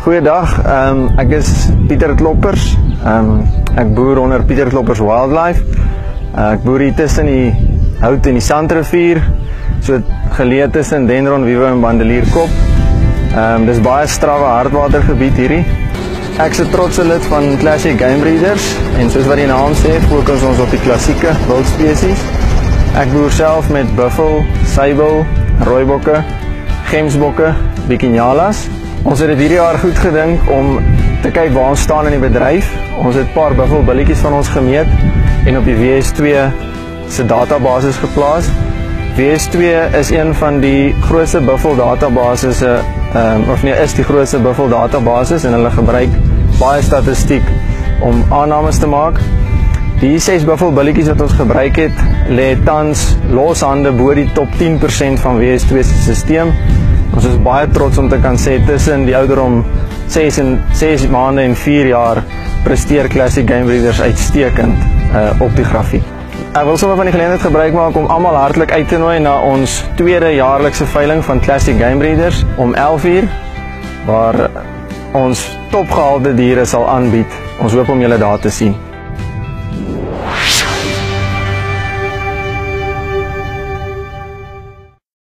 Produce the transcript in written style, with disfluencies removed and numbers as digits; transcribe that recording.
Goeiedag, ek is Pieter Kloppers. Ek boer onder Pieter Kloppers Wildlife. Ek boer hier tussen die Hout en die Sandrivier, so geleë tussen Dendron, Wiewe en Bandelierkop. Dis baie strawwe hardwatergebied hierdie. Ek is 'n trotse lid van Classic Game Breeders en soos wat die naam sê, fokus ons op die klassieke wildspesies. Ek boer self met buffel, sable, rooibokke, gemsbokke, bikinjalas. Ons het dit hierdie jaar goed gedink om te kyk waar ons staan in die bedryf. Ons het 'n paar buffelbilletjies van ons gemeet en op die WS2 se databasis geplaas. WS2 is een van die grootste buffel databasisse, is die grootste buffel databasis en hulle gebruik baie statistiek om aannames te maak. Die 6 buffelbilletjies wat ons gebruik het, lê tans loshande bo die top 10% van WS2 se stelsel. Ons is baie trots om te kan sê tussen die ouderdom 6 maande en 4 jaar presteer Classic Game Breeders uitstekend op die grafiek. Ek wil sommer van die geleentheid gebruik maak om almal hartlik uit te nooi na ons tweede jaarlikse veiling van Classic Game Breeders om 11:00 waar ons topgehalte diere sal aanbied. Ons hoop om julle daar te sien.